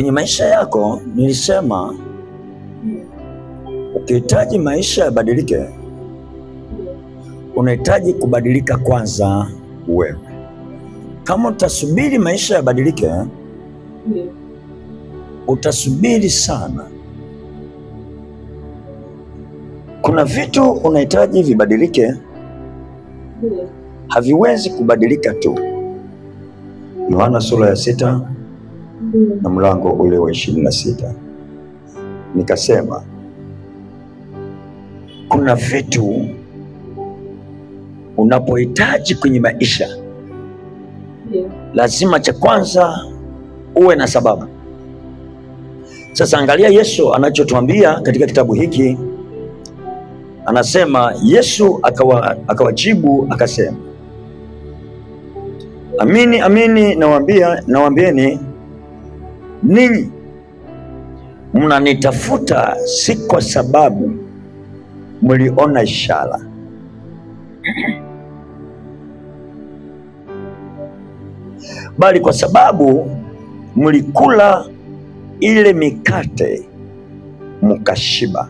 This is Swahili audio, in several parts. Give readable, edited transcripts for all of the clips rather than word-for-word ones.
Kwenye maisha yako nilisema ukihitaji maisha yabadilike, unahitaji kubadilika kwanza wewe. Kama utasubiri maisha yabadilike, utasubiri sana. Kuna vitu unahitaji vibadilike, haviwezi kubadilika tu. Yohana sura ya 6 na mlango ule wa 26. Nikasema kuna vitu unapohitaji kwenye maisha, lazima cha kwanza uwe na sababu. Sasa angalia Yesu anachotuambia katika kitabu hiki. Anasema, Yesu akawajibu akasema, amini amini nawaambieni, ninyi mnanitafuta si kwa sababu mliona ishara, bali kwa sababu mlikula ile mikate mkashiba.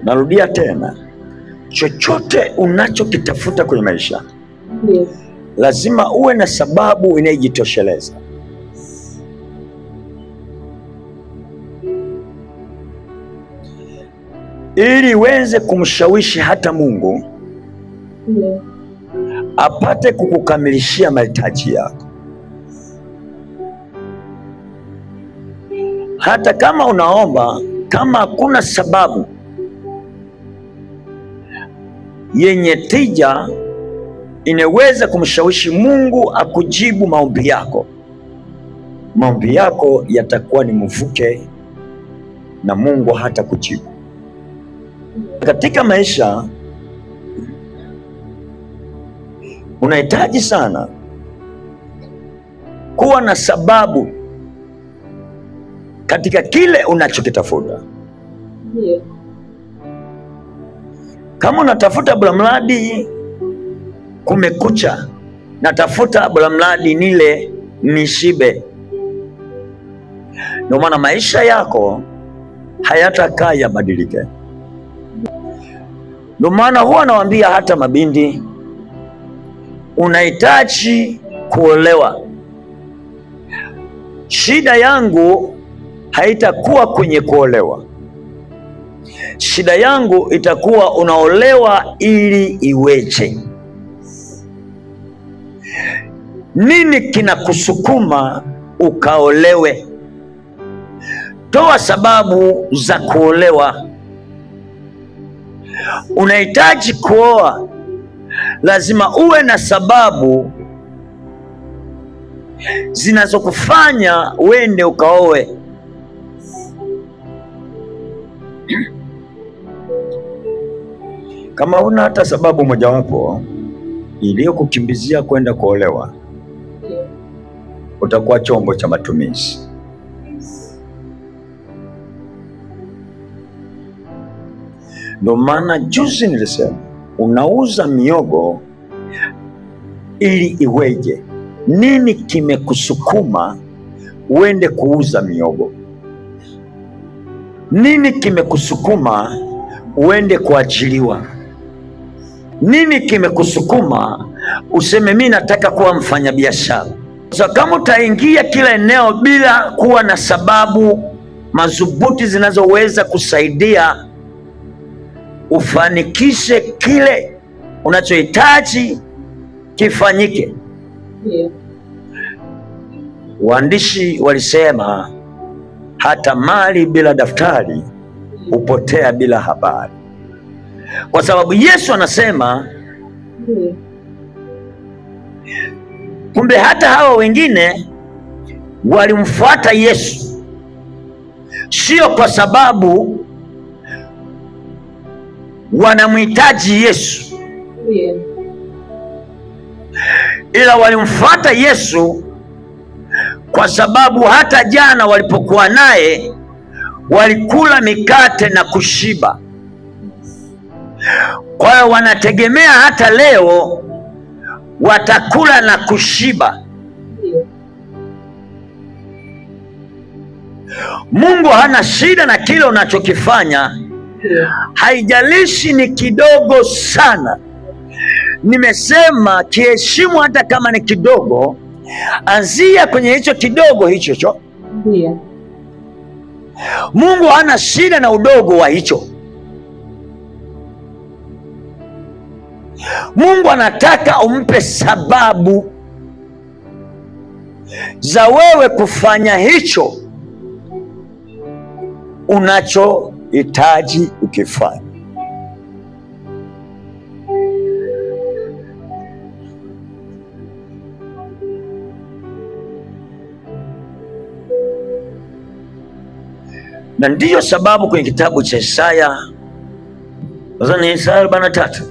Narudia tena, chochote unachokitafuta kwenye maisha, lazima uwe na sababu inayojitosheleza. Ili uweze kumshawishi hata Mungu apate kukukamilishia mahitaji yako. Hata kama unaomba, kama hakuna sababu yenye tija inaweza kumshawishi Mungu akujibu maombi yako, maombi yako yatakuwa ni mvuke na Mungu hata kujibu. Katika maisha unahitaji sana kuwa na sababu katika kile unachokitafuta. Kama unatafuta bora mradi kumekucha, natafuta bora mradi nile nishibe, ndio maana maisha yako hayatakaa yabadilike. Ndio maana huwa nawaambia hata mabindi, unahitaji kuolewa. Shida yangu haitakuwa kwenye kuolewa, shida yangu itakuwa unaolewa ili iweje? Nini kinakusukuma ukaolewe? Toa sababu za kuolewa. Unahitaji kuoa, lazima uwe na sababu zinazokufanya uende ukaoe. Kama una hata sababu mojawapo iliyokukimbizia kwenda kuolewa, utakuwa chombo cha matumizi. Ndio maana juzi nilisema unauza miogo ili iweje? Nini kimekusukuma uende kuuza miogo? Nini kimekusukuma uende kuajiriwa? Nini kimekusukuma useme mimi nataka kuwa mfanyabiashara? So, kama utaingia kila eneo bila kuwa na sababu madhubuti zinazoweza kusaidia ufanikishe kile unachohitaji kifanyike. Waandishi walisema hata mali bila daftari hupotea bila habari. Kwa sababu Yesu anasema kumbe hata hawa wengine walimfuata Yesu sio kwa sababu wanamhitaji Yesu, ila walimfuata Yesu kwa sababu hata jana walipokuwa naye walikula mikate na kushiba. Kwa hiyo wanategemea hata leo watakula na kushiba. Mungu hana shida na kile unachokifanya, haijalishi ni kidogo sana. Nimesema kiheshimu hata kama ni kidogo. Anzia kwenye hicho kidogo hicho. Mungu hana shida na udogo wa hicho. Mungu anataka umpe sababu za wewe kufanya hicho unachohitaji ukifanya. Na ndiyo sababu kwenye kitabu cha Isaya, nadhani Isaya 43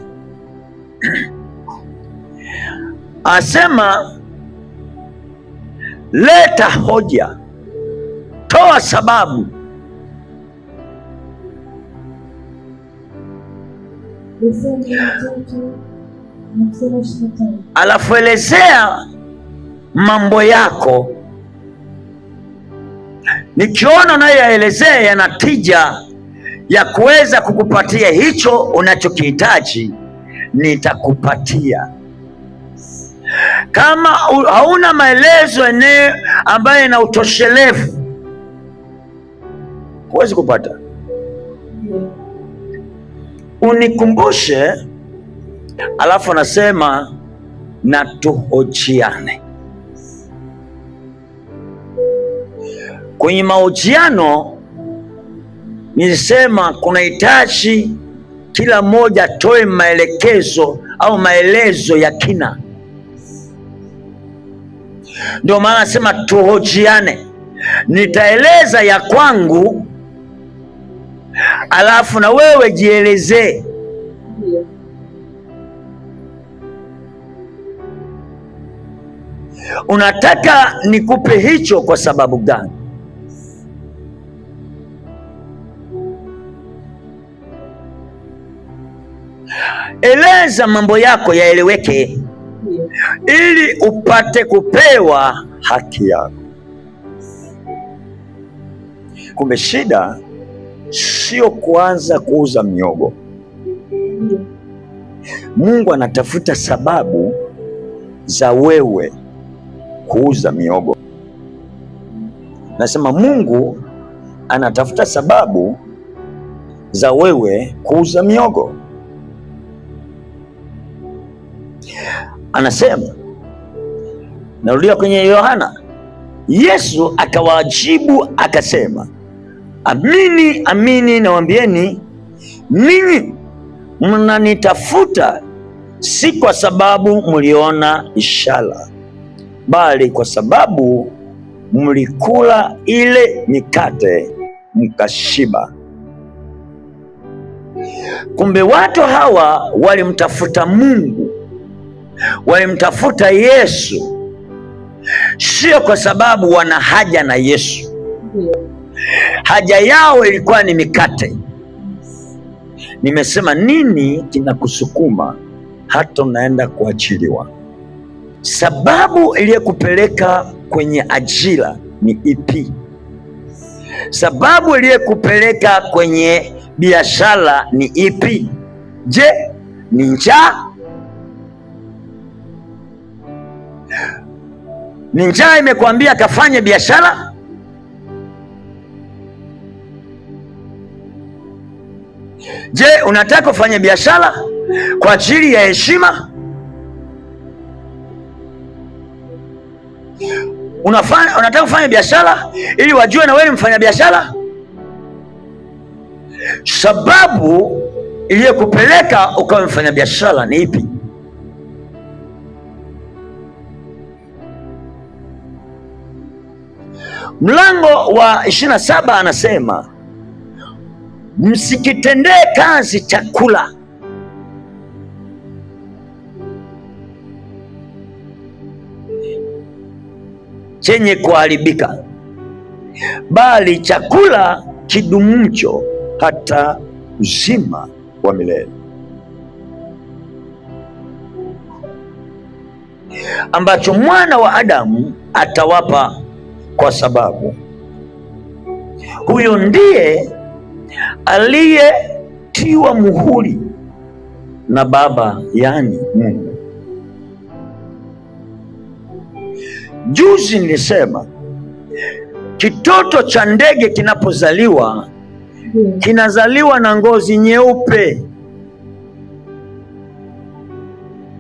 asema, leta hoja, toa sababu, alafu elezea mambo yako. Nikiona unayoyaelezea yana tija ya kuweza kukupatia hicho unachokihitaji, nitakupatia. Kama hauna maelezo eneo ambayo yana utoshelevu, huwezi kupata. Unikumbushe, alafu anasema na tuhojiane. Kwenye mahojiano nilisema kuna hitaji kila mmoja atoe maelekezo au maelezo ya kina. Ndio maana nasema tuhojiane. Nitaeleza ya kwangu, alafu na wewe jielezee. Unataka nikupe hicho kwa sababu gani? Eleza mambo yako yaeleweke, ili upate kupewa haki yako. Kumbe shida sio kuanza kuuza miogo. Mungu anatafuta sababu za wewe kuuza miogo. Nasema Mungu anatafuta sababu za wewe kuuza miogo. Anasema, narudia kwenye Yohana, Yesu akawajibu akasema, amini amini nawaambieni, ninyi mnanitafuta si kwa sababu mliona ishara, bali kwa sababu mlikula ile mikate mkashiba. Kumbe watu hawa walimtafuta Mungu, walimtafuta Yesu sio kwa sababu wana haja na Yesu. Haja yao ilikuwa ni mikate. Nimesema nini kinakusukuma hata unaenda kuachiliwa? Sababu iliyokupeleka kwenye ajira ni ipi? Sababu iliyokupeleka kwenye biashara ni ipi? Je, ni njaa? Ni njaa imekwambia kafanye biashara? Je, unataka kufanya biashara kwa ajili ya heshima? Unataka kufanya biashara ili wajue na wewe ni mfanya biashara? Sababu iliyokupeleka ukawa mfanya biashara ni ipi? Mlango wa 27 anasema, msikitendee kazi chakula chenye kuharibika, bali chakula kidumucho hata uzima wa milele. ambacho mwana wa Adamu atawapa, kwa sababu huyo ndiye aliyetiwa muhuri na Baba, yaani Mungu. Juzi nilisema kitoto cha ndege kinapozaliwa kinazaliwa na ngozi nyeupe,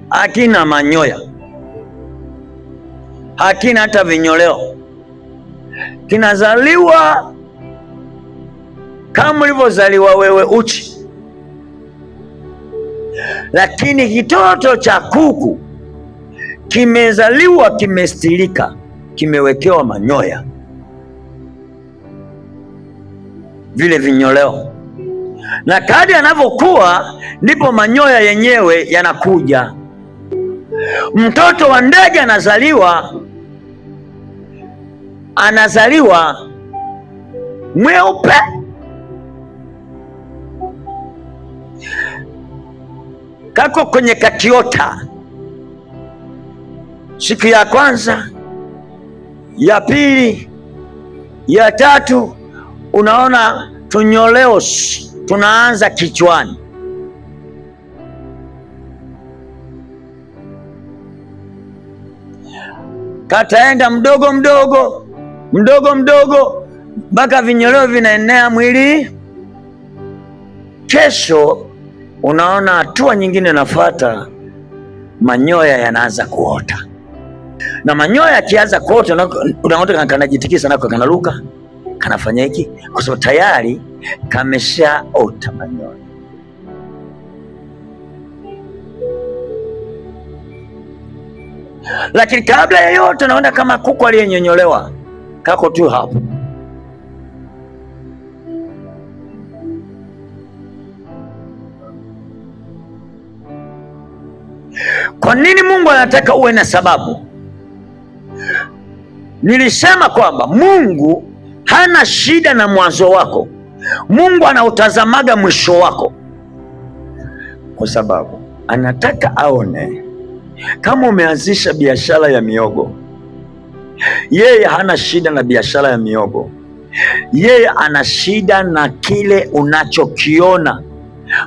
hakina manyoya, hakina hata vinyoleo. Kinazaliwa kama ulivyozaliwa wewe, uchi. Lakini kitoto cha kuku kimezaliwa kimestilika, kimewekewa manyoya, vile vinyoleo, na kadri anavyokuwa ndipo manyoya yenyewe yanakuja. Mtoto wa ndege anazaliwa mweupe, kako kwenye kakiota. Siku ya kwanza, ya pili, ya tatu, unaona tunyoleo tunaanza kichwani. Kataenda mdogo mdogo mpaka vinyoleo vinaenea mwili. Kesho unaona hatua nyingine nafuata, manyoya yanaanza kuota, na manyoya yakianza kuota unaona kanajitikisa nako kanaruka, kanafanya hiki, kwa sababu tayari kameshaota manyoya. Lakini kabla ya yote unaona kama kuku aliyenyonyolewa kako tu hapo. Kwa nini Mungu anataka uwe na sababu? Nilisema kwamba Mungu hana shida na mwanzo wako. Mungu anautazamaga mwisho wako, kwa sababu anataka aone kama umeanzisha biashara ya miogo. Yeye hana shida na biashara ya miogo. Yeye ana shida na kile unachokiona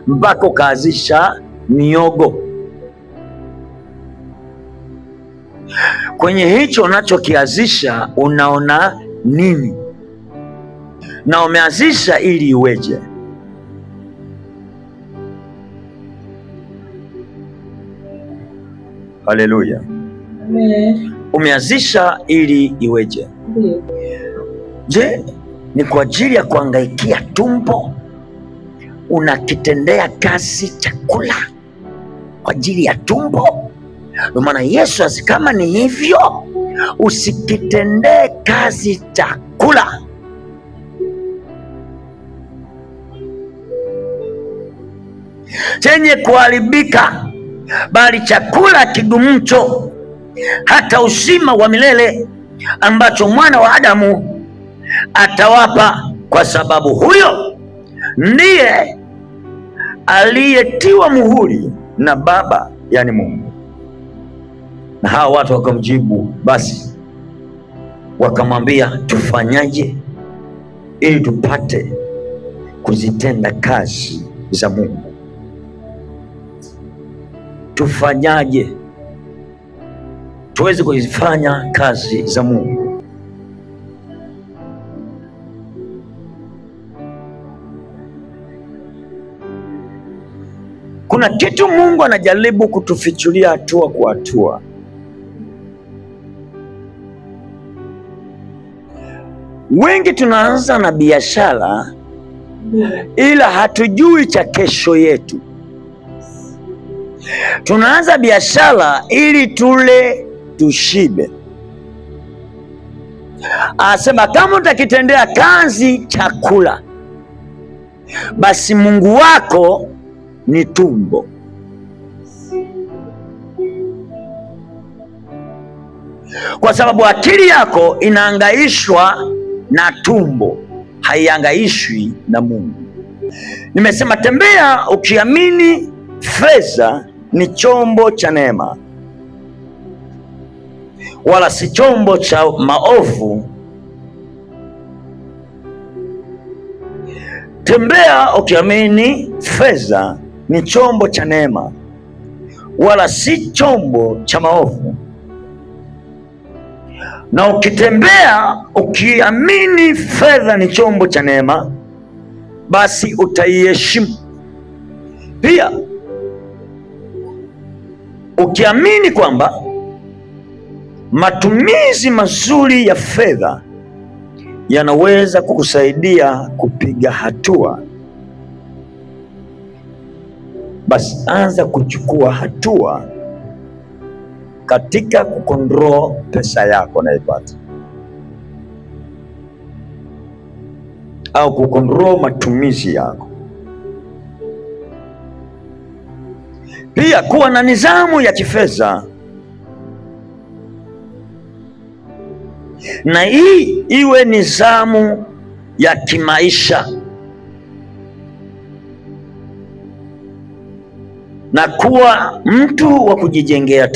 mpaka ukaanzisha miogo. Kwenye hicho unachokianzisha unaona nini? Na umeanzisha ili iweje? Haleluya. Amen. Umeanzisha ili iweje? Je, ni kwa ajili ya kuhangaikia tumbo? Unakitendea kazi chakula kwa ajili ya tumbo? Ndio maana Yesu, kama ni hivyo, usikitendee kazi chakula. Chenye kuharibika, bali chakula kidumucho hata uzima wa milele, ambacho mwana wa Adamu atawapa, kwa sababu huyo ndiye aliyetiwa muhuri na Baba, yani Mungu. Na hawa watu wakamjibu, basi wakamwambia, tufanyaje ili tupate kuzitenda kazi za Mungu? Tufanyaje tuweze kuzifanya kazi za Mungu? Kuna kitu Mungu anajaribu kutufichulia hatua kwa hatua. Wengi tunaanza na biashara ila hatujui cha kesho yetu. Tunaanza biashara ili tule tushibe. Asema kama utakitendea kazi chakula, basi Mungu wako ni tumbo. Kwa sababu akili yako inahangaishwa na tumbo, haihangaishwi na Mungu. Nimesema tembea ukiamini fedha ni chombo cha neema. wala si chombo cha maovu. Tembea ukiamini fedha ni chombo cha neema, wala si chombo cha maovu. Na ukitembea ukiamini fedha ni chombo cha neema, basi utaiheshimu. Pia ukiamini kwamba matumizi mazuri ya fedha yanaweza kukusaidia kupiga hatua, basi anza kuchukua hatua katika kukontrol pesa yako unaipata, au kukontrol matumizi yako. Pia kuwa na nidhamu ya kifedha, na hii iwe nidhamu ya kimaisha, na kuwa mtu wa kujijengea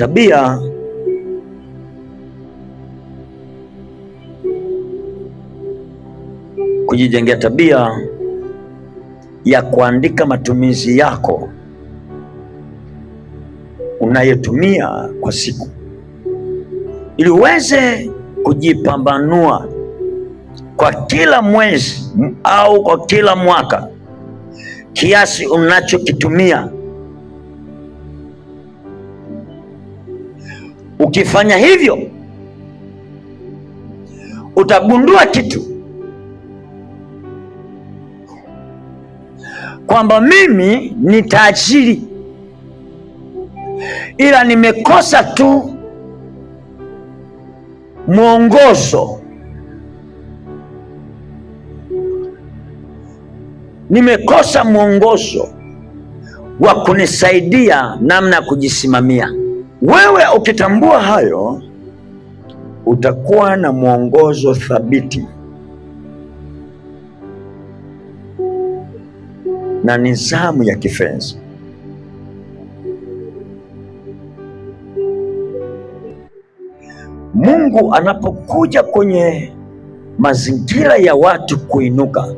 tabia ya kuandika matumizi yako unayotumia kwa siku, ili uweze kujipambanua kwa kila mwezi au kwa kila mwaka kiasi unachokitumia. Ukifanya hivyo utagundua kitu, kwamba mimi ni tajiri, ila nimekosa tu mwongozo, nimekosa mwongozo wa kunisaidia namna ya kujisimamia. Wewe ukitambua hayo, utakuwa na mwongozo thabiti na nidhamu ya kifedha. Mungu anapokuja kwenye mazingira ya watu kuinuka,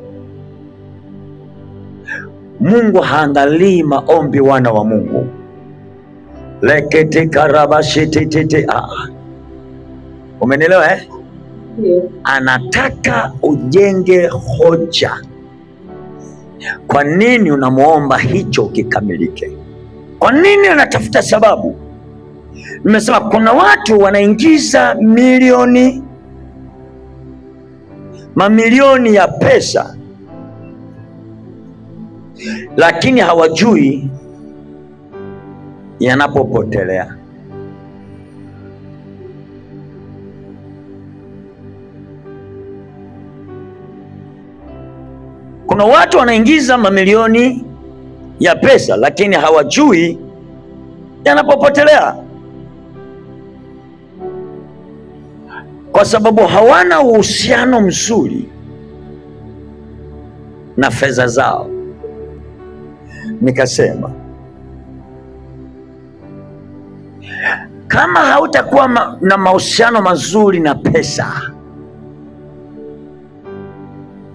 Mungu haangalii maombi wana wa Mungu lekete karabashitete. Umenielewa eh? Yeah. Anataka ujenge hoja. Kwa nini unamuomba hicho kikamilike? Kwa nini anatafuta sababu? Nimesema kuna watu wanaingiza mamilioni ya pesa, lakini hawajui yanapopotelea. Kuna watu wanaingiza mamilioni ya pesa, lakini hawajui yanapopotelea, kwa sababu hawana uhusiano mzuri na fedha zao. Nikasema kama hautakuwa na mahusiano mazuri na pesa,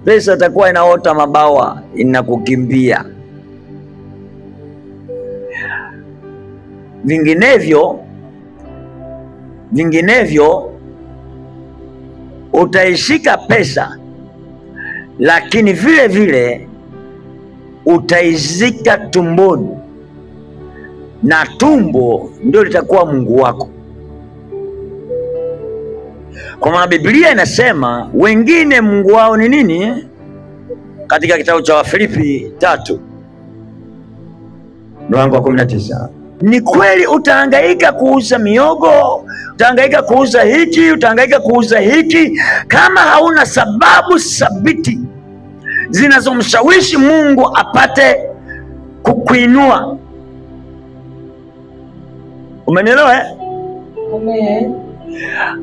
pesa itakuwa inaota mabawa, inakukimbia. Vinginevyo utaishika pesa, lakini vile vile utaizika tumboni, na tumbo ndio litakuwa Mungu wako. Kwa maana Biblia inasema wengine Mungu wao ni nini? Katika kitabu cha Wafilipi 3 mlango wa 19. Ni kweli utahangaika kuuza miogo, utahangaika kuuza hiki, utahangaika kuuza hiki, kama hauna sababu thabiti zinazomshawishi Mungu apate kukuinua. Umenielewa eh? Amen.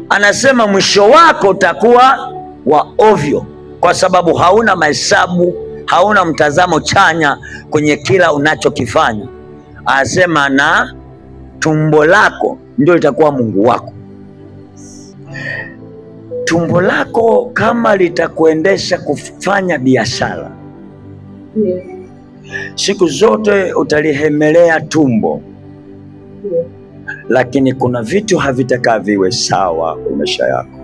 Anasema mwisho wako utakuwa wa ovyo, kwa sababu hauna mahesabu, hauna mtazamo chanya kwenye kila unachokifanya. Anasema na tumbo lako ndio litakuwa Mungu wako. tumbo lako kama litakuendesha kufanya biashara, siku zote utalihemelea tumbo, lakini kuna vitu havitakaa viwe sawa kwa maisha yako.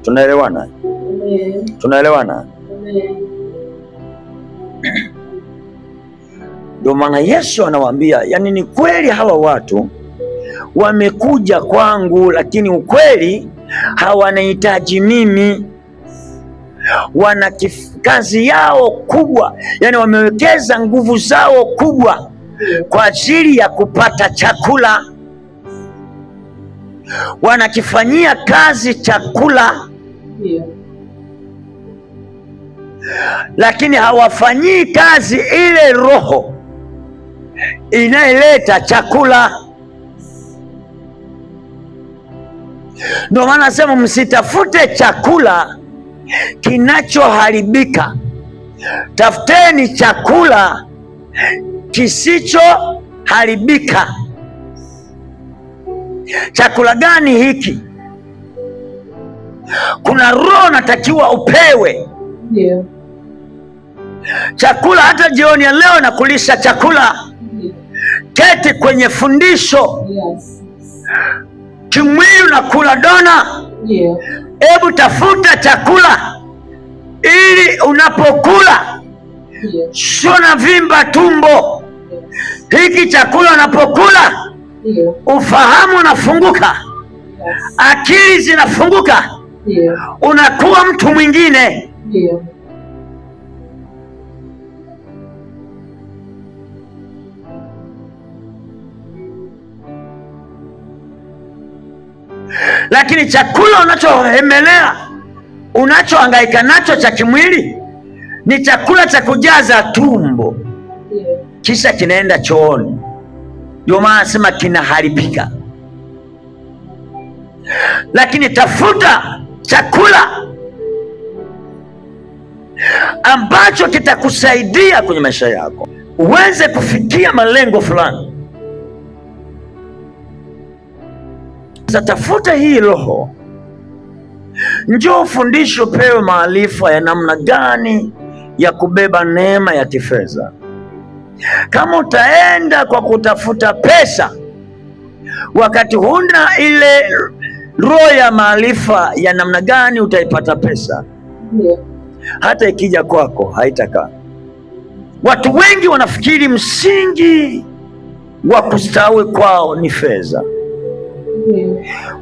Tunaelewana? Tunaelewana? Ndio maana Yesu anawaambia, yani ni kweli hawa watu wamekuja kwangu, lakini ukweli hawanihitaji mimi. Wana kazi yao kubwa, yani wamewekeza nguvu zao kubwa kwa ajili ya kupata chakula. Wanakifanyia kazi chakula, lakini hawafanyii kazi ile roho inayoleta chakula. Ndio maana nasema msitafute chakula kinachoharibika, tafuteni chakula kisichoharibika. Chakula gani hiki? Kuna roho natakiwa upewe. Chakula hata jioni ya leo nakulisha chakula. Keti kwenye fundisho. Kimwili unakula dona. Hebu tafuta chakula ili unapokula sio na vimba tumbo. Hiki chakula unapokula ufahamu unafunguka, akili zinafunguka, unakuwa mtu mwingine. Lakini chakula unachohemelea, unachohangaika nacho cha kimwili ni chakula cha kujaza tumbo, kisha kinaenda chooni. Ndio maana nasema kinaharibika. Lakini tafuta chakula ambacho kitakusaidia kwenye maisha yako uweze kufikia malengo fulani. Sasa tafuta hii roho, njoo ufundisho, pewe maarifa ya namna gani ya kubeba neema ya kifedha. Kama utaenda kwa kutafuta pesa wakati huna ile roho ya maarifa ya namna gani utaipata pesa, hata ikija kwako haitakaa. Watu wengi wanafikiri msingi wa kustawi kwao ni fedha.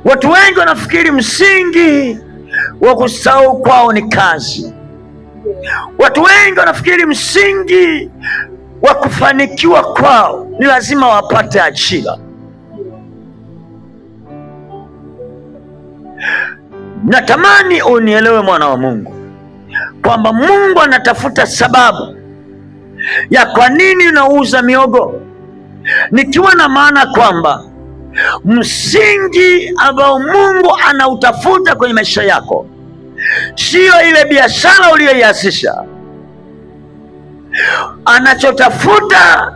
Watu wengi wanafikiri msingi wa kustawi kwao ni kazi. Watu wengi wanafikiri msingi wa kufanikiwa kwao ni lazima wapate ajira. Natamani unielewe mwana wa Mungu, kwamba Mungu anatafuta sababu ya kwa nini unauza miogo, nikiwa na maana kwamba msingi ambao Mungu anautafuta kwenye maisha yako sio ile biashara uliyoianzisha. Anachotafuta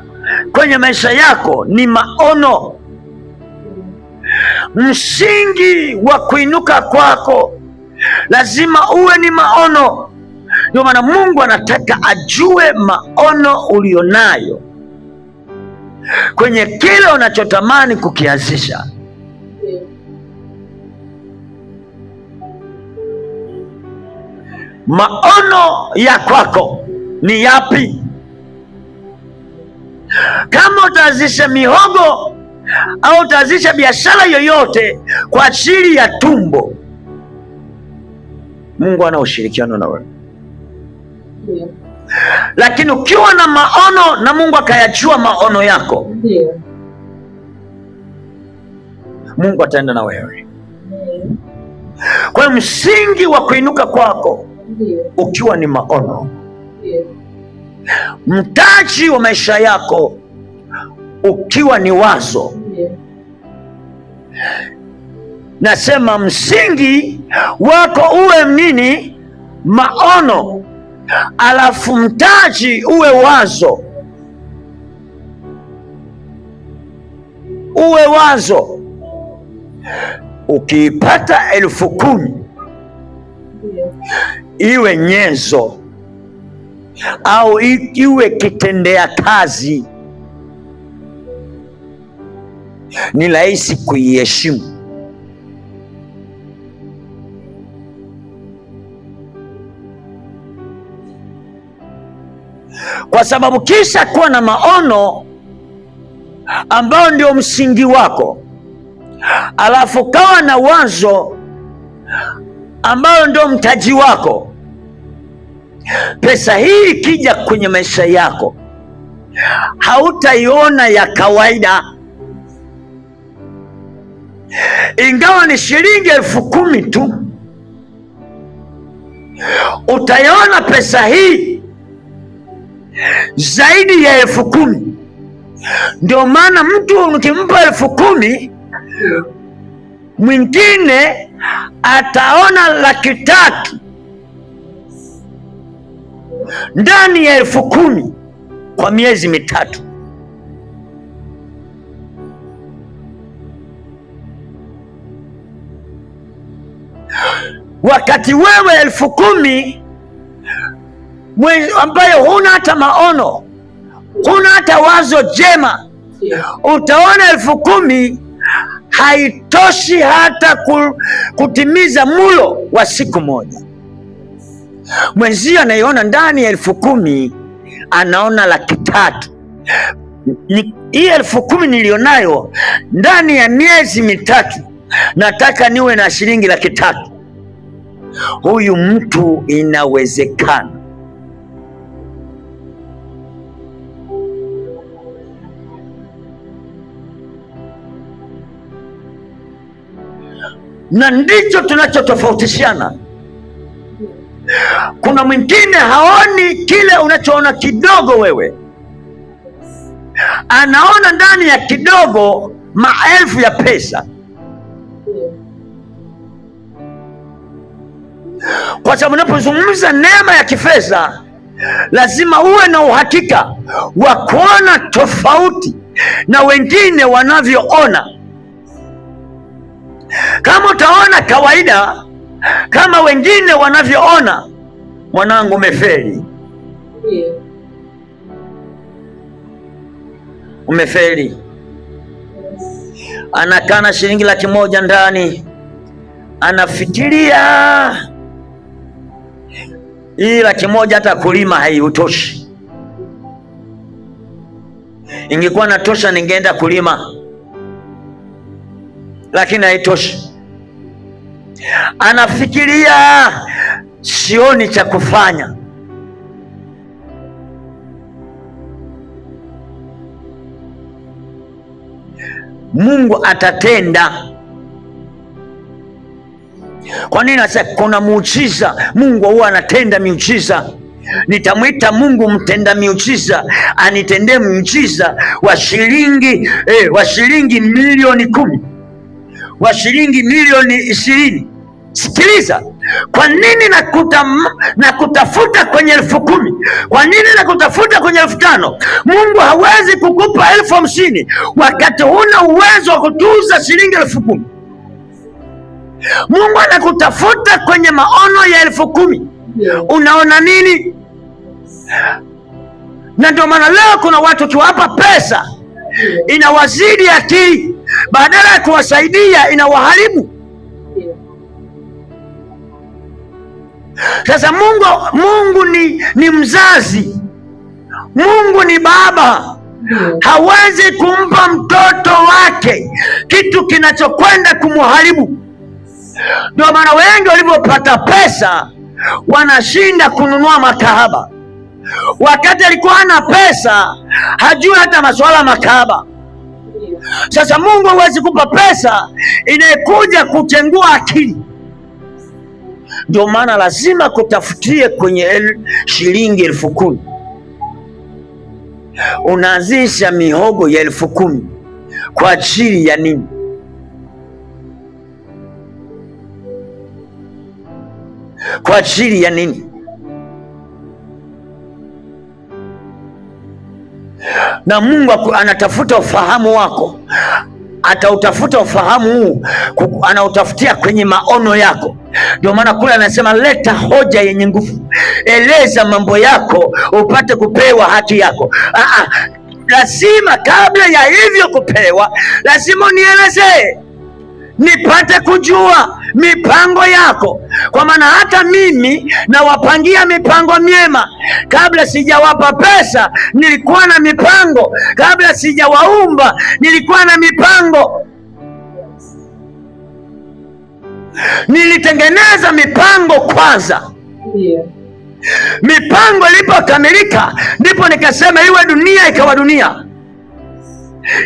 kwenye maisha yako ni maono. Msingi wa kuinuka kwako lazima uwe ni maono. Ndio maana Mungu anataka ajue maono ulionayo kwenye kile unachotamani kukianzisha. Maono ya kwako ni yapi? Kama utaanzisha mihogo au utaanzisha biashara yoyote kwa ajili ya tumbo, Mungu ana ushirikiano na wewe. Lakini ukiwa na maono na Mungu akayajua maono yako, Mungu ataenda na wewe. Kwa hiyo msingi wa kuinuka kwako ukiwa ni maono, mtaji wa maisha yako ukiwa ni wazo. Nasema msingi wako uwe nini? Maono, alafu mtaji uwe wazo. Uwe wazo. Ukiipata 10,000 iwe nyenzo au iwe kitendea kazi, ni rahisi kuiheshimu. Kwa sababu kisha kuwa na maono ambao ndio msingi wako, alafu kawa na wazo ambao ndio mtaji wako, pesa hii ikija kwenye maisha yako hautaiona ya kawaida. Ingawa ni shilingi 10,000 tu, utaiona pesa hii zaidi ya 10,000. Ndio maana mtu ukimpa 10,000, mwingine ataona 300,000 ndani ya 10,000 kwa miezi mitatu. Wakati wewe 10,000 ambayo huna hata maono, huna hata wazo jema, utaona 10,000 haitoshi hata kutimiza mulo wa siku moja. Mwenzio anaiona ndani ya 10,000 anaona 300,000. Hii 10,000 nilionayo ndani ya miezi mitatu nataka niwe na shilingi 300,000. Huyu mtu inawezekana. Na ndicho tunachotofautishana. Kuna mwingine haoni kile unachoona kidogo wewe, anaona ndani ya kidogo maelfu ya pesa. Kwa sababu unapozungumza neema ya kifedha, lazima uwe na uhakika wa kuona tofauti na wengine wanavyoona. Kama utaona kawaida kama wengine wanavyoona, mwanangu, umefeli. Umefeli. Anakaa na shilingi 100,000 ndani, anafikiria hii 100,000 hata kulima haiutoshi. Ingekuwa natosha ningeenda kulima, lakini haitoshi. Anafikiria sioni cha kufanya. Mungu atatenda. Kwa nini nasema kuna muujiza? Mungu huwa anatenda miujiza. Nitamwita Mungu mtenda miujiza anitendee muujiza wa shilingi milioni 10, wa shilingi milioni 20. Sikiliza, kwa nini nakutafuta kwenye 10,000? Kwa nini nakutafuta kwenye 5,000? Mungu hawezi kukupa 50,000 wakati huna uwezo wa kutuza shilingi 10,000. Mungu anakutafuta kwenye maono ya 10,000. Unaona nini? Na ndio maana leo kuna watu ukiwapa pesa inawazidi akili, badala ya kuwasaidia inawaharibu. Sasa Mungu ni mzazi, Mungu ni baba. Hawezi kumpa mtoto wake kitu kinachokwenda kumharibu. Ndio maana wengi walipopata pesa wanashinda kununua makahaba, wakati alikuwa hana pesa, hajui hata masuala makahaba. Sasa Mungu hawezi kupa pesa inayekuja kutengua akili. Ndio maana lazima kutafutie kwenye shilingi 10,000. Unaanzisha mihogo ya 10,000 kwa ajili ya nini? Kwa ajili ya nini? Na Mungu anatafuta ufahamu wako, atautafuta ufahamu huu, anautafutia kwenye maono yako. Ndio maana kule anasema leta hoja yenye nguvu, eleza mambo yako upate kupewa haki yako. Lazima kabla ya hivyo kupewa, lazima unielezee nipate kujua mipango yako, kwa maana hata mimi nawapangia mipango myema. Kabla sijawapa pesa nilikuwa na mipango, kabla sijawaumba nilikuwa na mipango. Nilitengeneza mipango kwanza. Mipango ilipokamilika ndipo nikasema iwe dunia ikawa dunia,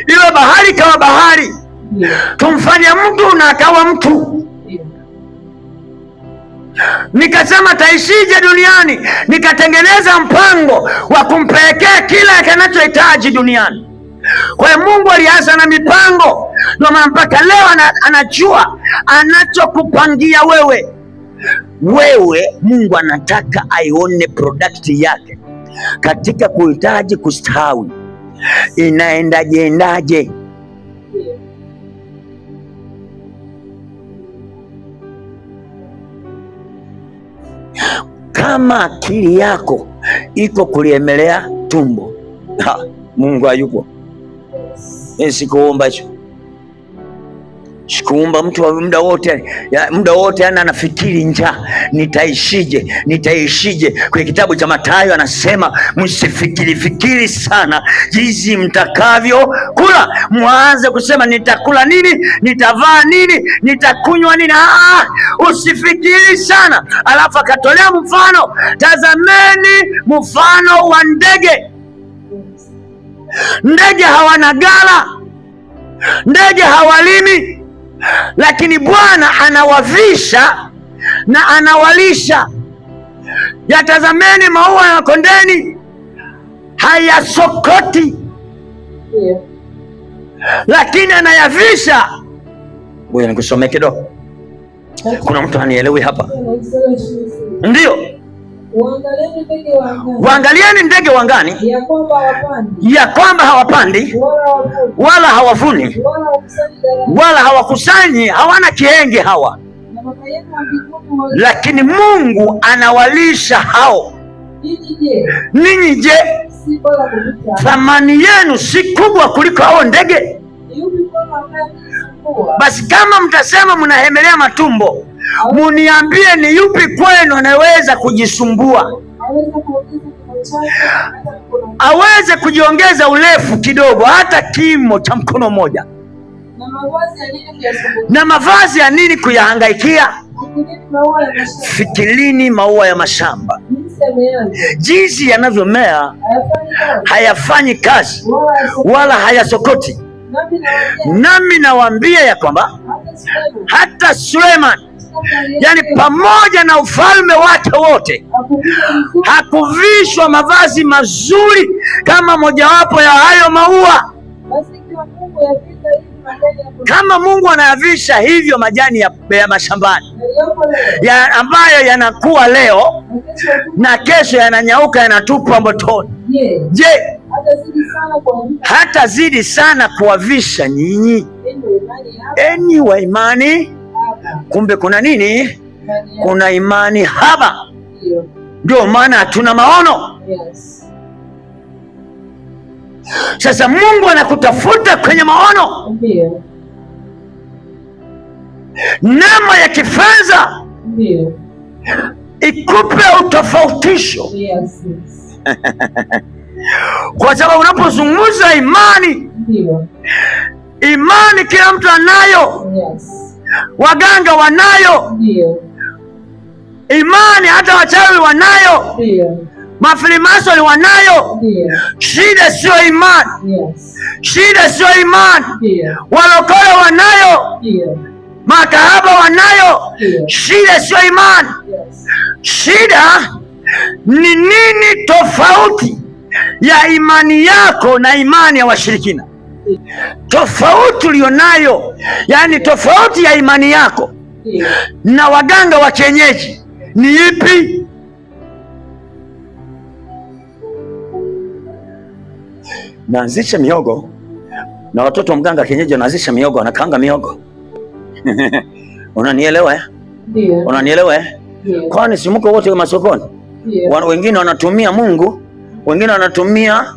iwe bahari ikawa bahari, tumfanye mtu na akawa mtu. Nikasema taishije duniani, nikatengeneza mpango wa kumpelekea kila kanachohitaji duniani. Kwa hiyo Mungu alianza na mipango, ndio maana mpaka leo anajua anachokupangia wewe. Mungu anataka aione product yake katika kuhitaji kustawi. Endaje? Kama akili yako iko kuliemelea tumbo, Mungu hayupo. Sikuomba hicho, sikuomba mtu wa muda wote anafikiri njaa, nitaishije. Kwenye kitabu cha Mathayo anasema msifikiri sana jinsi mtakavyo kula, mwanze kusema nitakula nini, nitavaa nini, nitakunywa nini. Usifikiri sana. Alafu akatolea mfano, tazameni mfano wa ndege. Ndege hawana ghala, ndege hawalimi, lakini Bwana anawavisha na anawalisha. Yatazameni maua ya kondeni, hayasokoti, lakini anayavisha. Ngoja nikusomee kidogo, kuna mtu anielewi hapa. Ndio, waangalieni ndege wangani, ya kwamba hawapandi wala hawavuni wala hawakusanyi, hawana kienge hawa, lakini Mungu anawalisha hao. Ninyi je, thamani yenu si kubwa kuliko hao ndege? Basi kama mtasema mnahemelea matumbo, muniambie ni yupi kwenu anaweza kujisumbua, aweze kujiongeza urefu kidogo, hata kimo cha mkono mmoja? Na mavazi ya nini kuyahangaikia? Fikirini maua ya mashamba jinsi yanavyomea, hayafanyi kazi wala hayasokoti. Nami nawaambia ya kwamba hata Suleiman, yani pamoja na ufalme wake wote, hakuvishwa mavazi mazuri kama mojawapo ya hayo maua. Kama Mungu anayavisha hivyo majani ya mashambani ambayo yanakuwa leo na kesho yananyauka, yanatupwa motoni, je, hatazidi sana kuwavisha nyinyi, enyi wa imani? Kumbe kuna nini? Kuna imani haba. Ndio maana hatuna maono. Sasa Mungu anakutafuta kwenye maono. Neema ya kifedha ikupe utofautisho. Kwa sababu unapozungumza imani, imani kila mtu anayo. Waganga wanayo imani, hata wachawi wanayo, mafilimasoni wanayo. Shida sio imani, shida sio imani. Walokole wanayo, makahaba wanayo, shida sio imani. Shida ni nini tofauti ya imani yako na imani ya washirikina? Tofauti ulionayo, yani tofauti ya imani yako na waganga wa kienyeji ni ipi? Naanzisha miogo Na watoto wa mganga kienyeji wanazisha miogo, wanakaanga miogo. Unanielewa eh? Ndio. Unanielewa eh? Kwani si mko wote masokoni? Wengine wanatumia Mungu, wengine wanatumia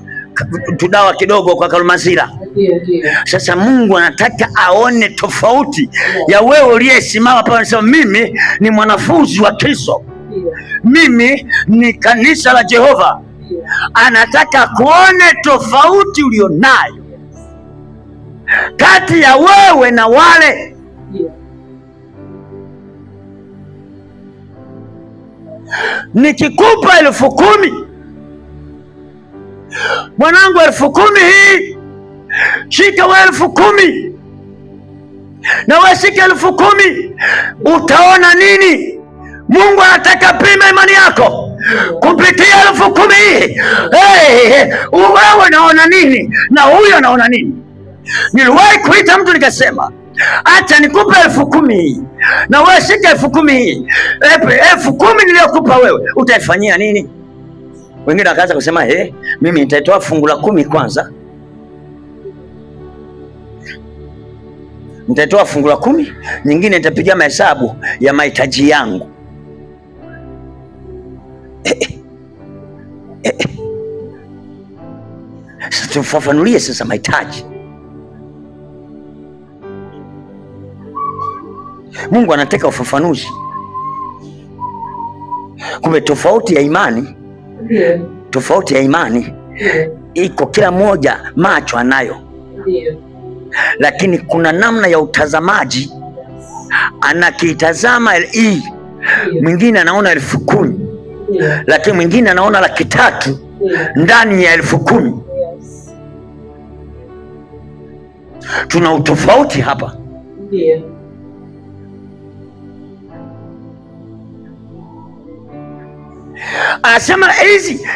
tudawa kidogo kwa Kalmasira. Sasa Mungu anataka aone tofauti ya wewe uliyesimama pale unasema mimi ni mwanafunzi wa Kristo, mimi ni kanisa la Jehova. Anataka kuone tofauti ulionayo kati ya wewe na wale. Nikikupa 10,000 mwanangu, 10,000 hii shika wewe 10,000 na wewe shika 10,000, utaona nini? Mungu anataka pima imani yako kupitia 10,000 hii. Wewe unaona nini na huyo anaona nini? Niliwahi kuita mtu nikasema, acha nikupe 10,000 hii na wewe shika 10,000 hii. 10,000 niliyokupa wewe utaifanyia nini? Wengine wakaanza kusema mimi nitaitoa fungu la 10 kwanza, nitaitoa fungu la 10, nyingine nitapiga mahesabu ya mahitaji yangu. Sasa tufafanulie sasa mahitaji. Mungu anataka ufafanuzi. Kumbe tofauti ya imani, tofauti ya imani iko, kila mmoja macho anayo, lakini kuna namna ya utazamaji. Anakitazama hii, mwingine anaona 10,000, lakini mwingine anaona 300,000 ndani ya 10,000. Tuna utofauti hapa. Anasema hizi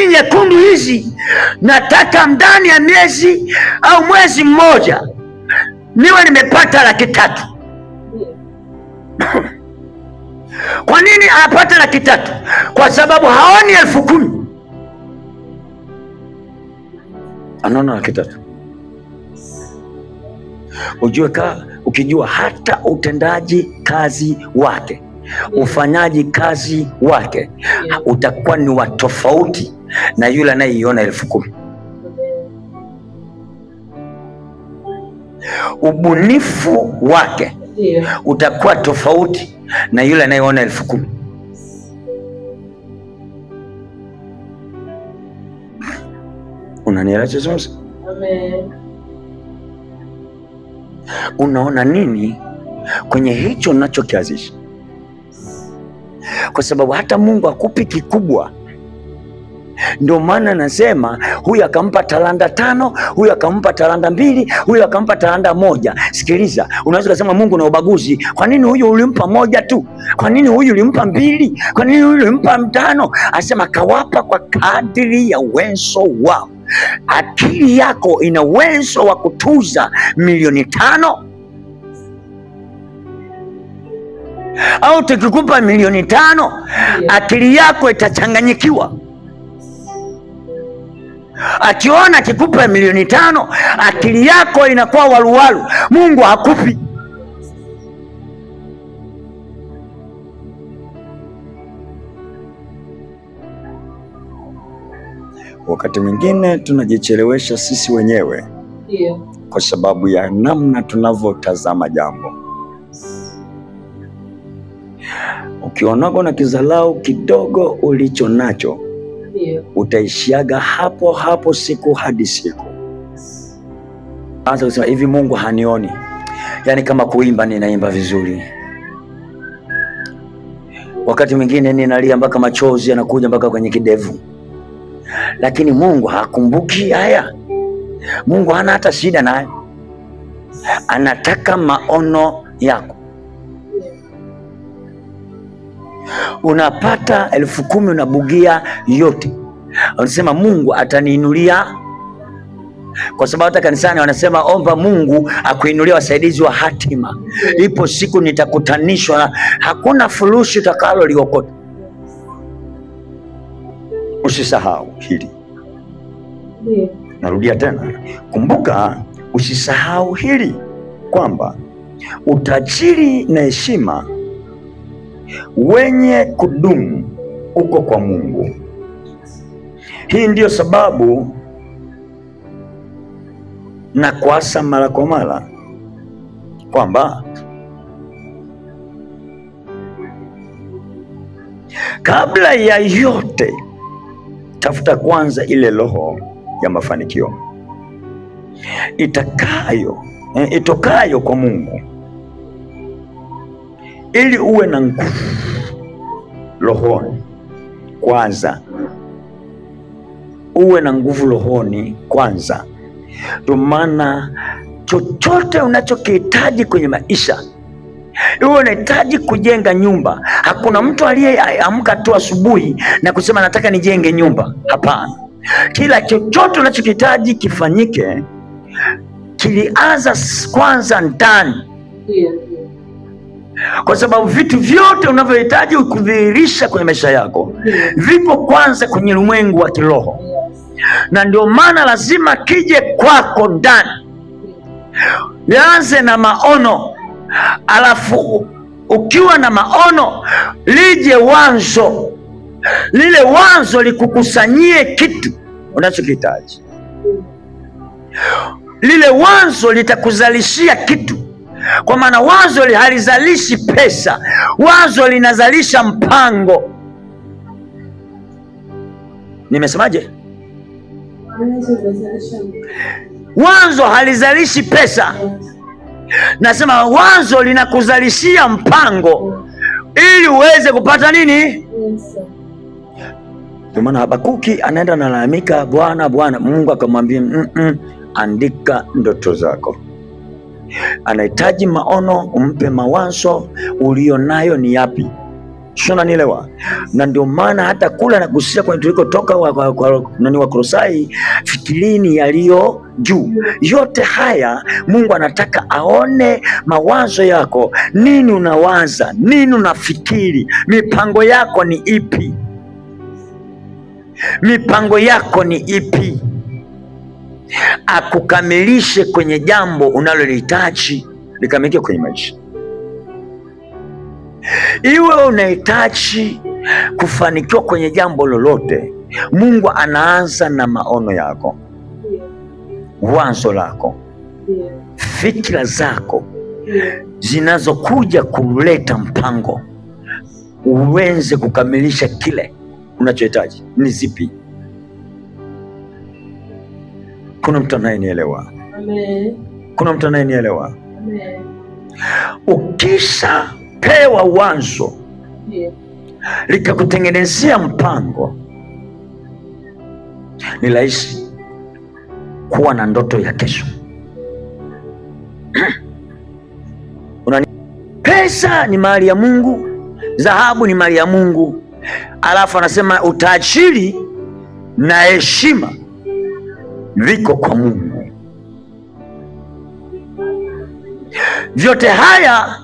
nyekundu hizi nataka ndani ya miezi au mwezi mmoja niwe nimepata 300,000. Kwa nini anapata 300,000? Kwa sababu haoni 10,000, anaona 300,000. Ukijua hata utendaji kazi wake, ufanyaji kazi wake utakuwa ni wa tofauti na yule anayeiona 10,000. Ubunifu wake utakuwa tofauti na yule anayeona 10,000. Unanielewa sasa? Amen. Unaona nini kwenye hicho ninachokianzisha? Kwa sababu hata Mungu akupi kikubwa. Ndio maana nasema huyu akampa talanta 5, huyu akampa talanta 2, huyu akampa talanta 1. Sikiliza, unaweza kusema Mungu na ubaguzi. Kwa nini huyu ulimpa 1 tu? Kwa nini huyu ulimpa 2? Kwa nini huyu ulimpa 5? Asema kawapa kwa kadiri ya uwezo wao. Akili yako ina uwezo wa kutuza milioni 5, au tukikupa milioni 5 akili yako itachanganyikiwa. Akiona akikupa milioni 5 akili yako inakuwa waluwalu. Mungu hakupi. Wakati mwingine tunajichelewesha sisi wenyewe kwa sababu ya namna tunavyotazama jambo. Ukionako na kizalau kidogo ulicho nacho, utaishiaga hapo hapo siku hadi siku. Anza kusema hivi, Mungu hanioni. Yaani kama kuimba, ninaimba vizuri, wakati mwingine ninalia mpaka machozi yanakuja mpaka kwenye kidevu, lakini Mungu hakumbuki haya. Mungu hana hata shida naye, anataka maono yako. Unapata 10,000 unabugia yote, unasema Mungu ataniinulia. Kwa sababu hata kanisani wanasema omba Mungu akuinulia wasaidizi wa hatima. Ipo siku nitakutanishwa na hakuna furushi utakalo liokota. Usisahau hili. Narudia tena, kumbuka, usisahau hili kwamba utajiri na heshima wenye kudumu uko kwa Mungu. Hii ndiyo sababu na kuasa mara kwa mara kwamba kabla ya yote, tafuta kwanza ile roho ya mafanikio itokayo kwa Mungu, ili uwe na nguvu rohoni kwanza. Uwe na nguvu rohoni kwanza. Ndio maana chochote unachokihitaji kwenye maisha, iwe unahitaji kujenga nyumba, hakuna mtu aliyeamka tu asubuhi na kusema nataka nijenge nyumba. Hapana, kila chochote unachokihitaji kifanyike kilianza kwanza ndani, kwa sababu vitu vyote unavyohitaji kudhihirisha kwenye maisha yako vipo kwanza kwenye ulimwengu wa kiroho, na ndio maana lazima kije kwako ndani. Lianze na maono, alafu ukiwa na maono lije wazo, lile wazo likukusanyie kitu unachokihitaji. Lile wazo litakuzalishia kitu, kwa maana wazo halizalishi pesa, wazo linazalisha mpango. Nimesemaje? Wazo halizalishi pesa, nasema wazo linakuzalishia mpango ili uweze kupata nini? Kwa maana Habakuki anaenda nalalamika, Bwana, Mungu akamwambia andika ndoto zako. Anahitaji maono, umpe mawazo ulionayo ni yapi. Shona nielewa. Na ndio maana hata kula na kusia kwenye tulikotoka wa Kolosai, fikirini yaliyo juu. Yote haya Mungu anataka aone mawazo yako. Nini unawaza? Nini unafikiri? Mipango yako ni ipi? Mipango yako ni ipi? Akukamilishe kwenye jambo unalolihitaji likamilike kwenye maisha. Iwe unahitaji kufanikiwa kwenye jambo lolote, Mungu anaanza na maono yako, wazo lako, fikira zako zinazokuja kuleta mpango uweze kukamilisha kile unachohitaji. Ni zipi? Kuna mtu anayenielewa? Amen. Kuna mtu anayenielewa? Amen. Ukisha pewa wazo likakutengenezea mpango, ni rahisi kuwa na ndoto ya kesho. Pesa ni mali ya Mungu, dhahabu ni mali ya Mungu, alafu anasema utajiri na heshima viko kwa Mungu. Vyote haya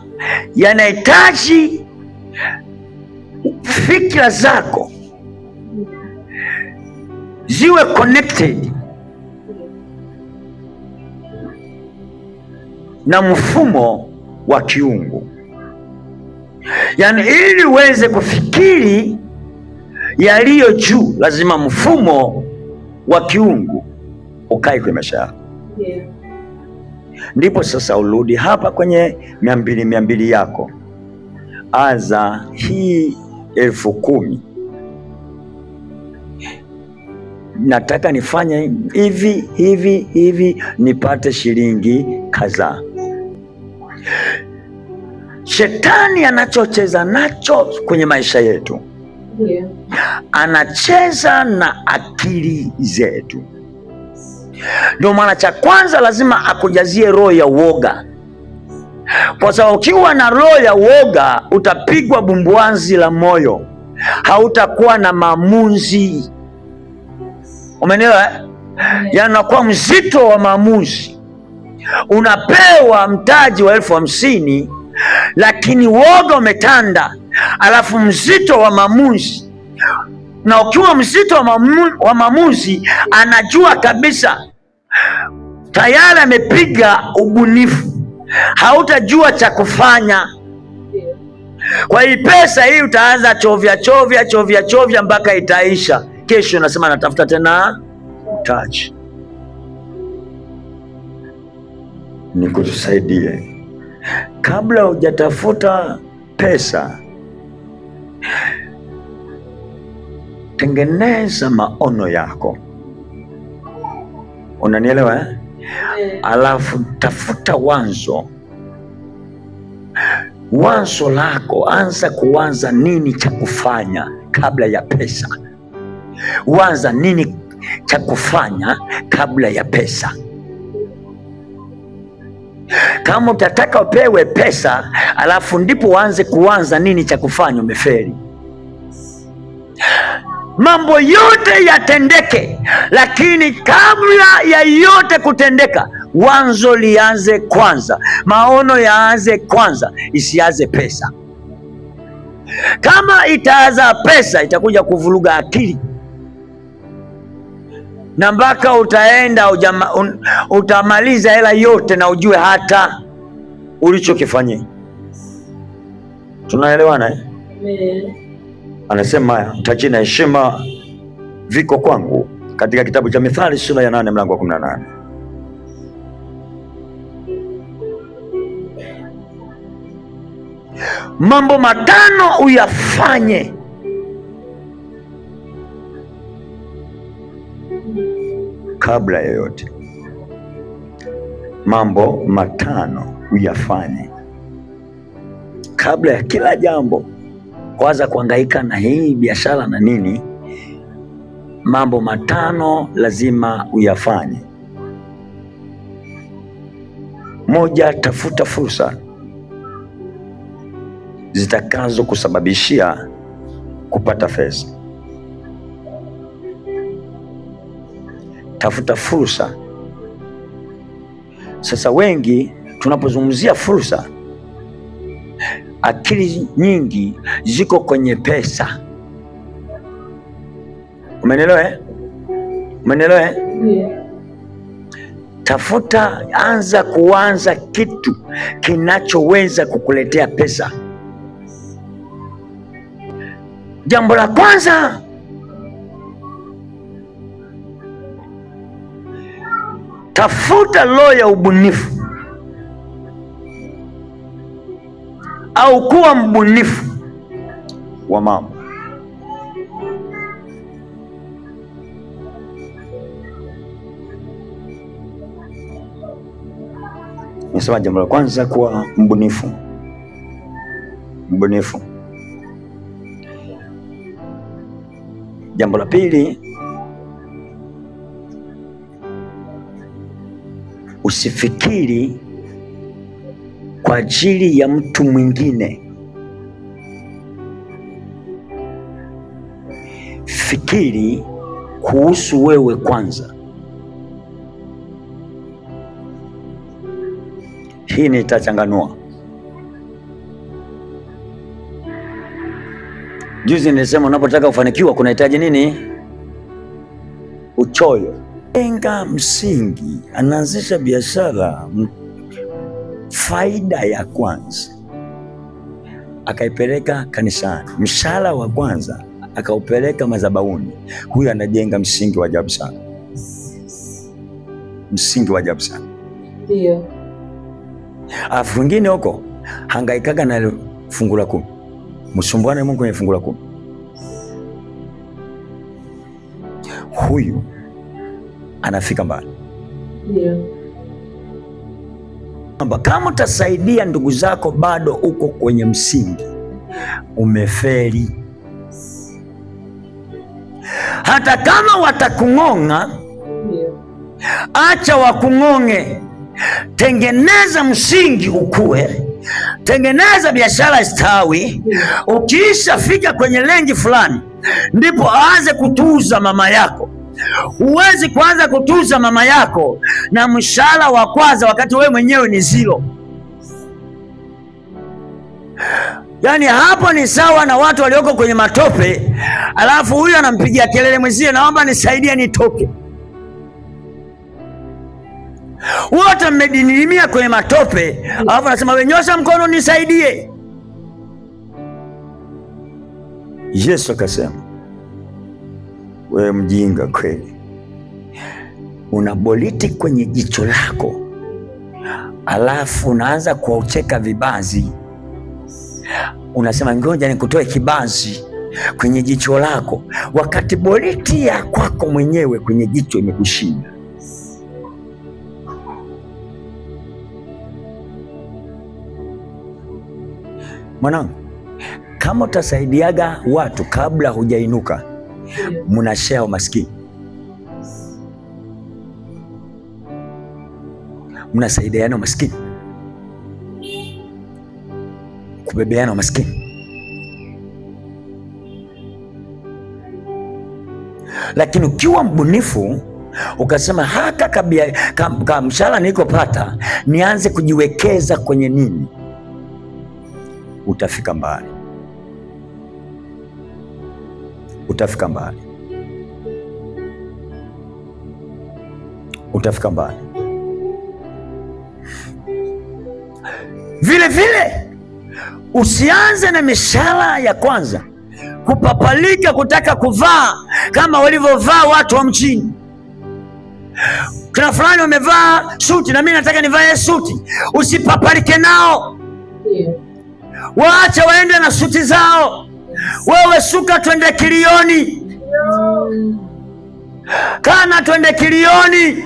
yanahitaji fikra zako ziwe connected na mfumo wa kiungu. Yaani ili uweze kufikiri yaliyo juu, lazima mfumo wa kiungu ukae kwenye maisha yako. Ndipo sasa urudi hapa kwenye 200 yako. Aza hii 10,000 nataka nifanye hivi nipate shilingi kadhaa. Shetani anachocheza nacho kwenye maisha yetu, anacheza na akili zetu. Ndio maana cha kwanza lazima akujazie roho ya uoga, kwa sababu ukiwa na roho ya uoga utapigwa bumbuazi la moyo, hautakuwa na maamuzi. Umeelewa? Yanakuwa mzito wa maamuzi. Unapewa mtaji wa 50,000 lakini uoga umetanda, alafu mzito wa maamuzi. Na ukiwa mzito wa maamuzi, anajua kabisa tayari amepiga ubunifu, hautajua cha kufanya. Kwa hii pesa hii utaanza chovya mpaka itaisha. Kesho nasema natafuta tena mtaji. Nikutusaidie, kabla hujatafuta pesa, tengeneza maono yako. Unanielewa eh? Alafu tafuta wazo lako, anza kuwaza nini cha kufanya kabla ya pesa. Waza nini cha kufanya kabla ya pesa. Kama utataka upewe pesa alafu ndipo uanze kuanza nini cha kufanya, umefeli. Mambo yote yatendeke, lakini kabla ya yote kutendeka, wazo lianze kwanza, maono yaanze kwanza, isianze pesa. Kama itaanza pesa, itakuja kuvuruga akili, na mpaka utaenda utamaliza hela yote na ujue hata ulichokifanyia. Tunaelewana eh? Anasema taji na heshima viko kwangu, katika kitabu cha Mithali sura ya 8 mlango wa 18. Mambo matano uyafanye kabla ya yote. Mambo matano uyafanye kabla ya kila jambo. Kwanza kuhangaika na hii biashara na nini, mambo matano lazima uyafanye. Moja, tafuta fursa zitakazo kusababishia kupata fedha. Tafuta fursa. Sasa wengi tunapozungumzia fursa, akili nyingi ziko kwenye pesa. Umeelewa eh? Umeelewa eh? Yeah. Tafuta, kuanza kitu kinachoweza kukuletea pesa. Jambo la kwanza, tafuta roho ya ubunifu au kuwa mbunifu wa mambo. Nisema jambo la kwanza, kuwa mbunifu. Jambo la pili, usifikiri kwa ajili ya mtu mwingine. Fikiri kuhusu wewe kwanza. Hii nitachanganua. Juzi nilisema unapotaka kufanikiwa kunahitaji nini? Uchoyo. Jenga msingi, anaanzisha biashara, faida ya kwanza akaipeleka kanisani, mshahara wa kwanza akaupeleka madhabahuni. Huyu anajenga msingi wa ajabu sana, Ndio. Alafu wengine huko hangaikaga na fungu la 10, msumbuane Mungu kwenye fungu la 10. Huyu anafika mbali. Ndio. Kama utasaidia ndugu zako bado uko kwenye msingi, umefeli. Hata kama watakung'ong'a, acha wakung'ong'e. Tengeneza msingi ukue, tengeneza biashara istawi. Ukiisha fika kwenye lengi fulani, ndipo aanze kutuza mama yako. Huwezi kuanza kutuza mama yako na mshahara wa kwanza wakati wewe mwenyewe ni zero. Yaani hapo ni sawa na watu walioko kwenye matope, alafu huyu anampigia kelele mwenzie, naomba nisaidie nitoke. wote mmedinilimia kwenye matope, alafu anasema wewe nyosha mkono nisaidie. Yesu akasema, wewe mjinga kweli, una boliti kwenye jicho lako, alafu unaanza kucheka vibazi, unasema ngoja nikutoe kibazi kwenye jicho lako, wakati boliti ya kwako mwenyewe kwenye jicho imekushinda. Mwanangu, kama utasaidiaga watu kabla hujainuka, mnashare umaskini, mnasaidiana umaskini, kubebeana umaskini. Lakini ukiwa mbunifu ukasema hata kabla mshahara nilikopata nianze kujiwekeza kwenye nini, utafika mbali, utafika mbali, utafika mbali. Vile vile usianze na mishahara ya kwanza kupapalika kutaka kuvaa kama walivyovaa watu wa mchini. Kuna fulani wamevaa suti na mimi nataka nivae suti. Usipapalike nao, waache waende na suti zao. Wewe suka twende Kilioni, kana twende Kilioni.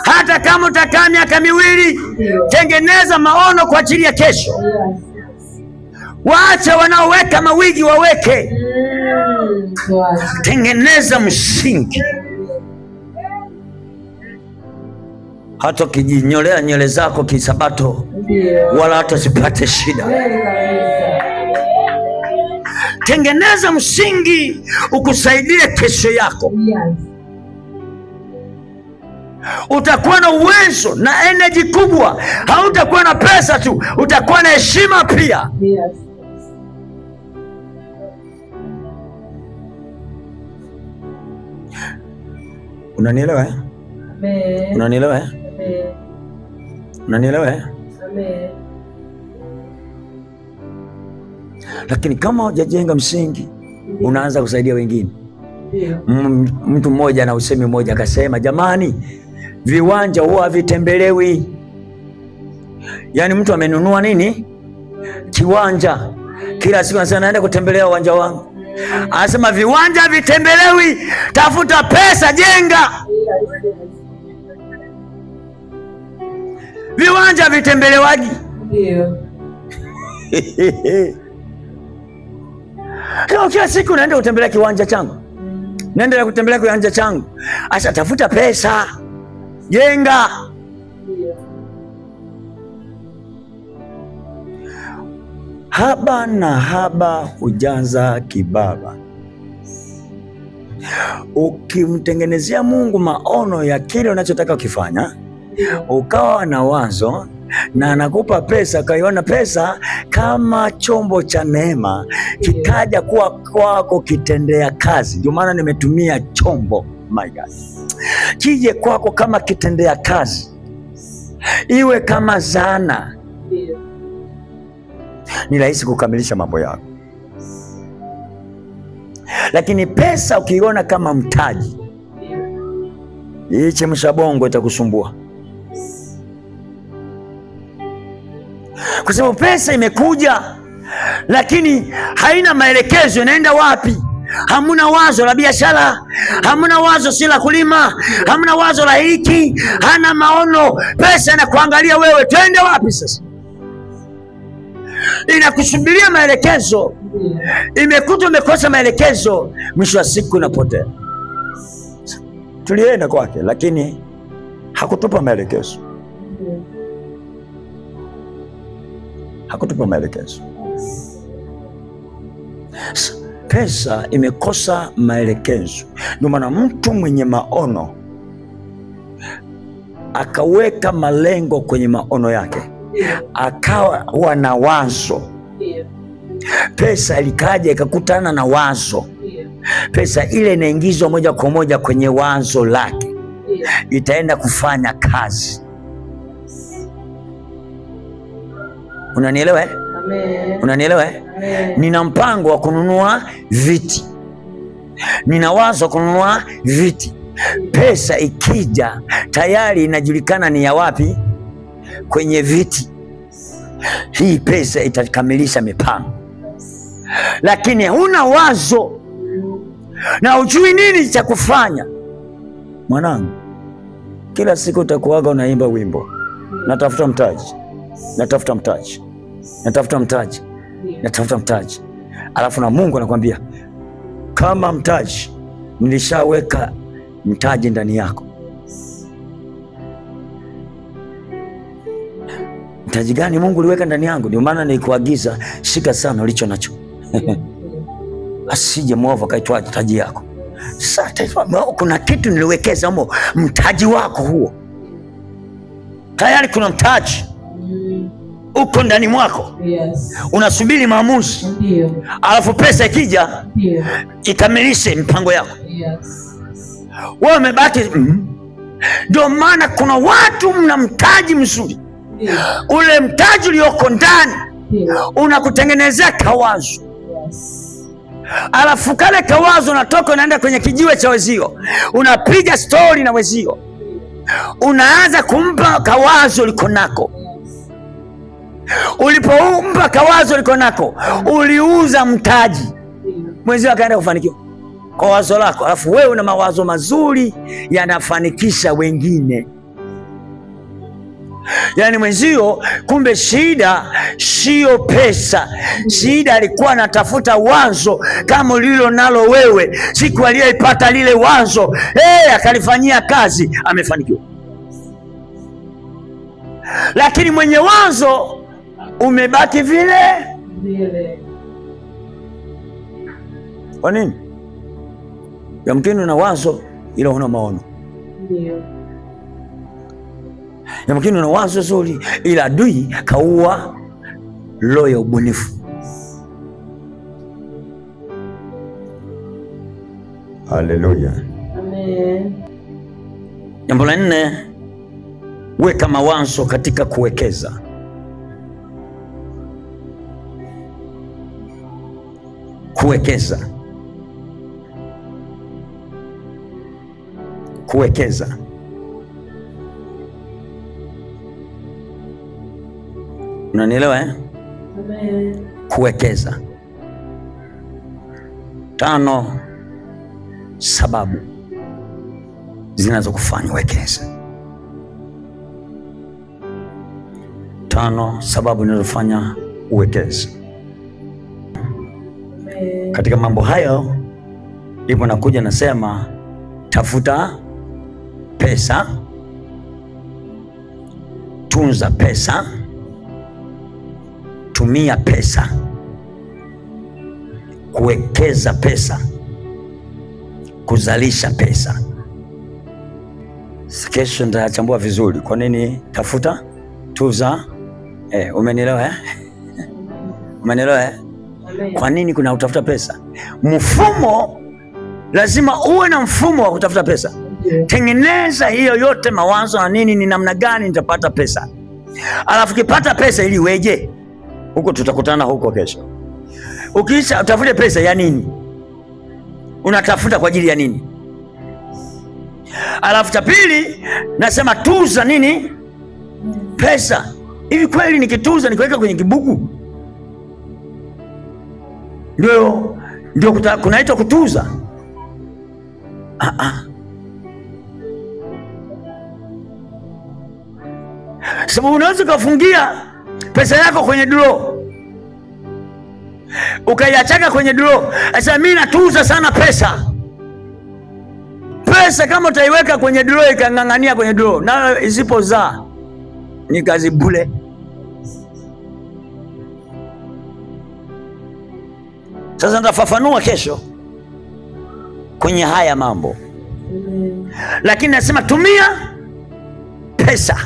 Hata kama utakaa miaka miwili, tengeneza maono kwa ajili ya kesho. Waache wanaoweka mawigi waweke, tengeneza msingi. Hata ukijinyolea nywele zako kisabato, wala hata sipate shida. Tengeneza msingi ukusaidie kesho yako. Utakuwa na uwezo na energy kubwa. Hautakuwa na pesa tu, utakuwa na heshima pia. Unanielewa eh? Amen. Unanielewa eh? Amen. Unanielewa eh? Amen. Lakini kama hujajenga msingi, unaanza kusaidia wengine. Mtu mmoja na usemi mmoja akasema, jamani, viwanja huwa havitembelewi. Yaani mtu amenunua nini? Kiwanja. Kila siku anasema naenda kutembelea uwanja wangu. Anasema viwanja havitembelewi, tafuta pesa, jenga. Viwanja havitembelewaji. Ndio. Kila siku naenda kutembelea kiwanja changu. Naendelea kutembelea kiwanja changu. Asa tafuta pesa, jenga. Haba na haba hujaza kibaba. Ukimtengenezea Mungu maono ya kile unachotaka ukifanya, ukawa na wazo na anakupa pesa, kaiona pesa kama chombo cha neema, kikaja kuwa kwako kitendea kazi. Ndio maana nimetumia chombo, my God. Kije kwako kama kitendea kazi, iwe kama zana, ni rahisi kukamilisha mambo yako. Lakini pesa ukiona kama mtaji, hii chemsha bongo itakusumbua. Kwa sababu pesa imekuja, lakini haina maelekezo inaenda wapi. Hamuna wazo la biashara, hamuna wazo si la kulima, hamuna wazo la hiki, hana maono. Pesa inakuangalia wewe, twende wapi sasa? Inakusubiria maelekezo. Imekuta umekosa maelekezo, mwisho wa siku inapotea. Tulienda kwake, lakini hakutupa maelekezo. Hakutupa maelekezo. Pesa imekosa maelekezo. Ndio maana mtu mwenye maono akaweka malengo kwenye maono yake, akawa na wazo. Pesa ilikaja ikakutana na wazo. Pesa ile inaingizwa moja kwa moja kwenye wazo lake, itaenda kufanya kazi. Unanielewa eh? Amen. Unanielewa eh? Amen. Nina mpango wa kununua viti, nina wazo wa kununua viti. Pesa ikija tayari inajulikana ni ya wapi, kwenye viti. Hii pesa itakamilisha mipango. Lakini huna wazo na ujui nini cha kufanya, mwanangu, kila siku utakuwaga unaimba wimbo, natafuta mtaji, natafuta mtaji, natafuta mtaji, natafuta mtaji. Alafu na Mungu anakuambia kama mtaji, nilishaweka mtaji ndani yako. Mtaji gani Mungu uliweka ndani yangu? Ndio maana nilikuagiza shika sana ulicho nacho. Asije mwovu akaitwa mtaji yako. Sasa kuna kitu niliwekeza humo, mtaji wako huo. Tayari kuna mtaji uko ndani mwako. Yes. Unasubiri maamuzi. Ndio. Alafu pesa ikija, ndio, ikamilishe mipango yako. Yes. Wewe umebaki. Ndio maana kuna watu mna mtaji mzuri. Ndio. Ule mtaji ulioko ndani unakutengenezea kawazo. Yes. Alafu kale kawazo unatoka unaenda kwenye kijiwe cha wezio, unapiga stori na wezio, unaanza kumpa kawazo liko nako. Ulipompa kawazo liko nako, uliuza mtaji, mwenzio akaenda kufanikiwa kwa wazo lako. Alafu wewe una mawazo mazuri yanafanikisha wengine. Yani mwenzio, kumbe shida sio pesa. Shida alikuwa anatafuta wazo kama ulilo nalo wewe. Siku aliyoipata lile wazo, akalifanyia kazi, amefanikiwa. Lakini mwenye wazo umebaki vile vile. Kwa nini? Yamkini una wazo ila huna maono. Ndio. Yamkini una wazo zuri ila adui kaua roho ya ubunifu. Haleluya. Amen. Jambo la 4, weka mawazo katika kuwekeza. Kuwekeza. Kuwekeza. Unanielewa eh? Amen. Kuwekeza. 5 sababu zinazokufanya uwekeze. 5 sababu zinazofanya uwekeze. Katika mambo hayo ndipo nakuja nasema tafuta pesa, tunza pesa, tumia pesa, kuwekeza pesa, kuzalisha pesa. Kesho nitachambua vizuri kwa nini tafuta, tunza. Umenielewa eh? Umenielewa eh? Kwa nini kuna utafuta pesa? Mfumo, lazima uwe na mfumo wa kutafuta pesa. Tengeneza hiyo yote, mawazo na nini, ni namna gani nitapata pesa. Alafu kipata pesa ili weje huko, tutakutana huko kesho. Ukiisha utafute pesa ya nini? Unatafuta kwa ajili ya nini? Alafu cha pili nasema tuza nini? Pesa. Hivi kweli nikituza nikiweka kwenye kibugu ndio kunaitwa kutuza? Sababu unaweza kufungia pesa yako kwenye draw, ukaiachaka kwenye draw. Sasa mimi natuza sana pesa. Pesa kama utaiweka kwenye draw ikang'ang'ania kwenye draw, na isipozaa ni kazi bure. Sasa nitafafanua kesho kwenye haya mambo. Lakini nasema tumia pesa.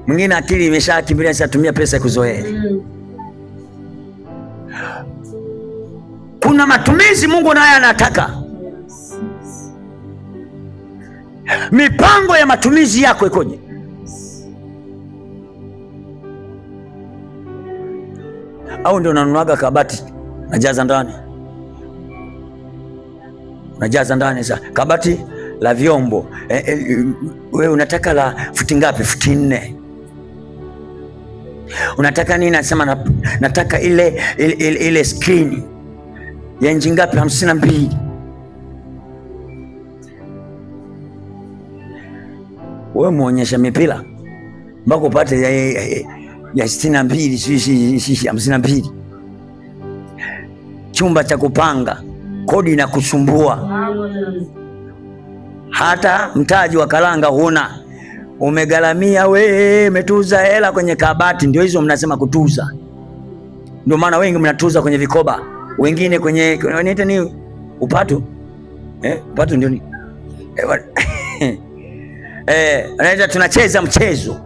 Mwingine akili imeshakimbilia sasa, tumia pesa kuzoea. Kuna matumizi Mungu naye anataka. Mipango ya matumizi yako ikoje? Au ndio unanunuaga kabati unajaza ndani, sasa kabati la vyombo wewe unataka la futi ngapi? Futi 4. Unataka nini? Nasema nataka ile screen ya inchi ngapi? 52. Wewe muonyesha mipira mpaka upate ya 62 sisi 52. Chumba cha kupanga, kodi inakusumbua, hata mtaji wa karanga huna, umegaramia wewe, umetuza hela kwenye kabati. Ndio hizo mnasema kutuza. Ndio maana wengi mnatuza kwenye vikoba, wengine kwenye wanaita ni upatu. Upatu ndio ni anaita tunacheza mchezo.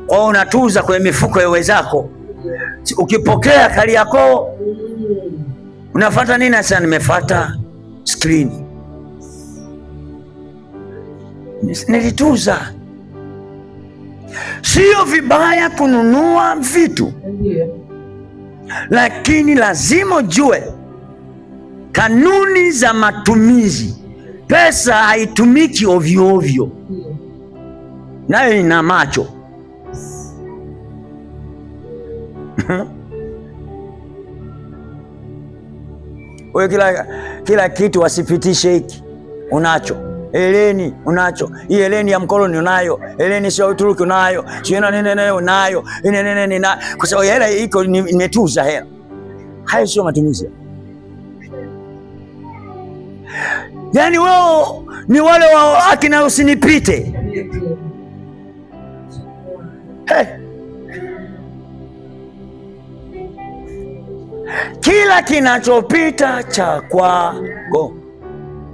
Kwa unatuza kwenye mifuko ya wenzako. Ukipokea kali yako unafuata nini? Sasa nimefuata screen. Nilituza. Sio vibaya kununua vitu, lakini lazima ujue kanuni za matumizi. Pesa haitumiki ovyo ovyo, nayo ina macho. Wewe kila kitu wasipitishe. Hiki unacho, eleni unacho, hii eleni ya mkoloni unayo, eleni sio Uturuki unayo, sio nene unayo, nene na kwa sababu hela iko nimetuza hela. Hayo sio matumizi. Yani wewe ni wale wa akina usinipite. Kila kinachopita cha kwako.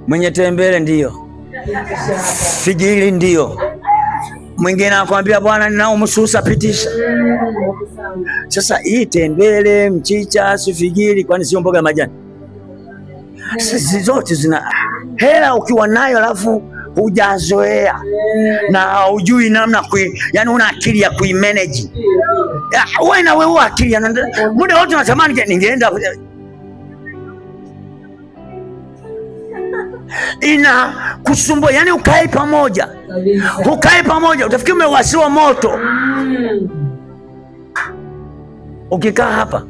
Mwenye tembele ndio, figiri ndio, mwingine anakuambia bwana ninao msusa pitisha. Sasa hii tembele, mchicha, sifigiri, kwani sio mboga ya majani? Sisi zote zina hela. Ukiwa nayo alafu hujazoea na hujui namna yani una akili ya kuimanage. Wewe na wewe akili muda wote unatamani ningeenda ina kusumbua. Yani ukae pamoja utafikiri umewasiwa moto. Ukikaa hapa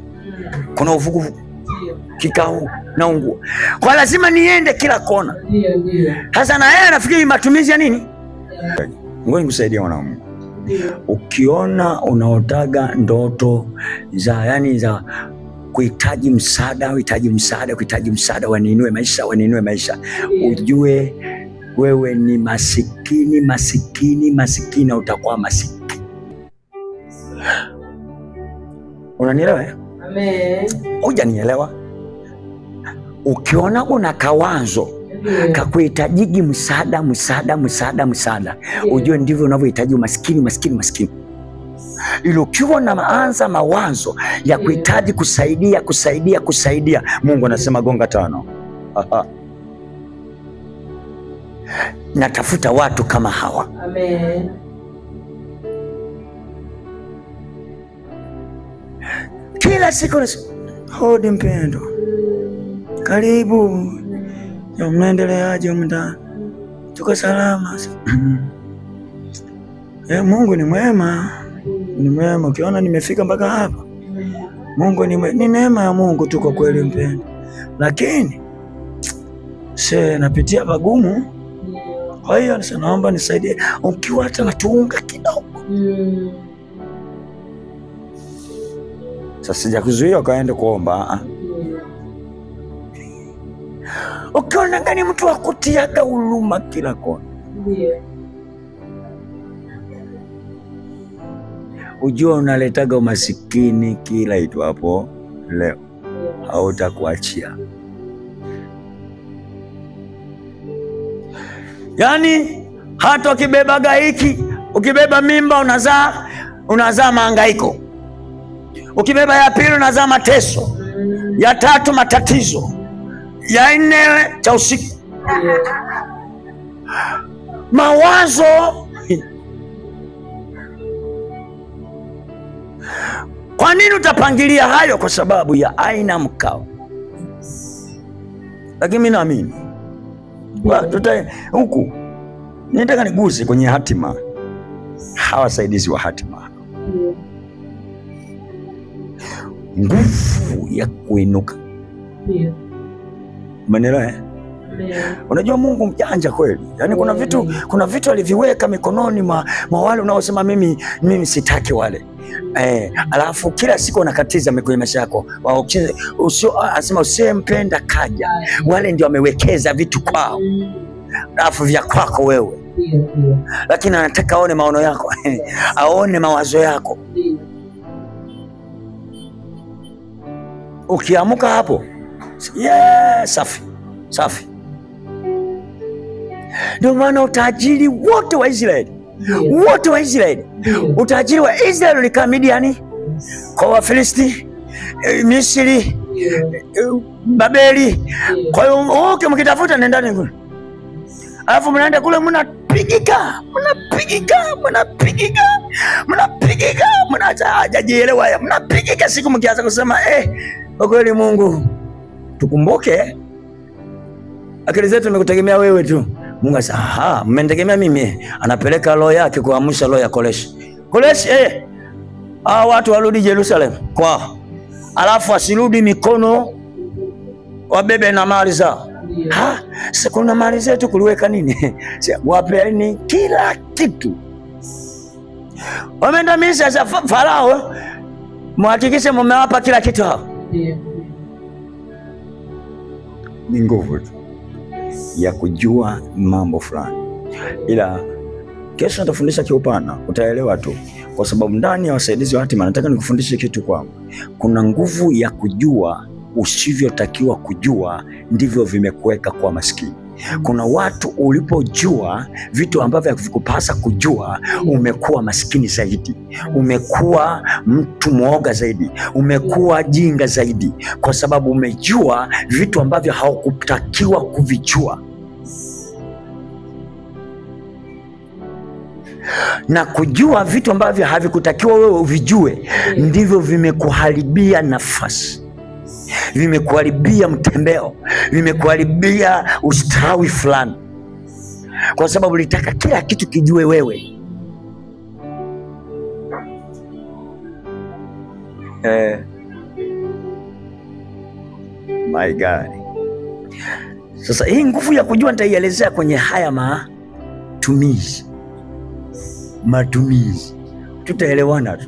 kuna uvuguvugu, kikao na ungua. Kwa lazima niende kila kona. Sasa na yeye anafikiri matumizi ya nini? Ngoja nikusaidia mwanangu. Ukiona unaotaga ndoto za kuhitaji msaada, waniinue maisha, ujue wewe ni masikini, utakuwa masikini. Unanielewa? Amen. Hujanielewa? Ukiona una kawazo kakuhitajiki msaada, ujue ndivyo unavyohitaji umaskini. Ili ukiwa na mawazo ya kuhitaji kusaidia, Mungu anasema gonga 5. Natafuta watu kama hawa. Amen. Kila siku hodi mpendo, karibu, mnaendeleaje mndani? Tuko salama. Mungu ni mwema. Ukiona nimefika mpaka hapa, Mungu ni neema ya Mungu tu kwa kweli mpendo, lakini napitia pagumu. Kwa hiyo naomba nisaidie, ukiwa hata natuunga kidogo. Sasa sijakuzuia ukaende kuomba. Ukiona gani mtu akutiaga huruma kila kona, ujua unaletaga umasikini kila itwapo leo, hautakuachia. Yani hata ukibebaga hiki, ukibeba mimba unazaa mahangaiko, ukibeba ya pili unazaa mateso, ya 3 matatizo, ya 4 cha usiku. Mawazo Kwa nini utapangilia hayo? Kwa sababu ya aina mkao. Lakini mimi naamini huku nataka niguse kwenye hatima, hawa wasaidizi wa hatima, nguvu ya kuinuka. Umeelewa? Unajua Mungu mjanja kweli. Yaani kuna vitu aliviweka mikononi mwa wale unaosema mimi sitaki wale. Alafu kila siku unakatiza kwenye maisha yako. Anasema usiyempenda kaja. Wale ndio wamewekeza vitu kwao. Alafu vya kwako wewe. Lakini anataka aone maono yako. Aone mawazo yako. Ukiamuka hapo, safi. Safi. Ndio maana utajiri wote wa Israeli, utajiri wa Israeli ulikaa Midiani, kwa Wafilisti, Misri, Babeli. Kwa hiyo mkitafuta nendani kule, alafu mnaenda kule mnapigika, mnajielewa haya, mnapigika siku mkianza kusema kwa kweli Mungu tukumbuke, akili zetu tumekutegemea wewe tu. Mungu asema mmenitegemea mimi, anapeleka roho yake kuamsha roho ya Koreshi. Watu warudi Yerusalemu kwao, alafu asirudi mikono wabebe na mali zao. Sasa kuna mali zetu kuliweka nini? Wapeni kila kitu. Wameenda Misri. Sasa Farao, muhakikishe mmewapa kila kitu hao. Ni nguvu tu ya kujua mambo fulani, ila kesho nitafundisha kiupana, utaelewa tu, kwa sababu ndani ya wasaidizi wa hatima nataka nikufundishe kitu kwamba kuna nguvu ya kujua usivyotakiwa kujua, ndivyo vimekuweka kwa maskini. Kuna watu ulipojua vitu ambavyo havikupasa kujua, umekuwa maskini zaidi, umekuwa mtu mwoga zaidi, umekuwa jinga zaidi, kwa sababu umejua vitu ambavyo haukutakiwa kuvijua. Na kujua vitu ambavyo havikutakiwa wewe uvijue, ndivyo vimekuharibia nafasi, vimekuharibia mtembeo, vimekuharibia ustawi fulani, kwa sababu litaka kila kitu kijue wewe. My God. Sasa hii nguvu ya kujua nitaielezea kwenye haya matumizi, tutaelewana tu.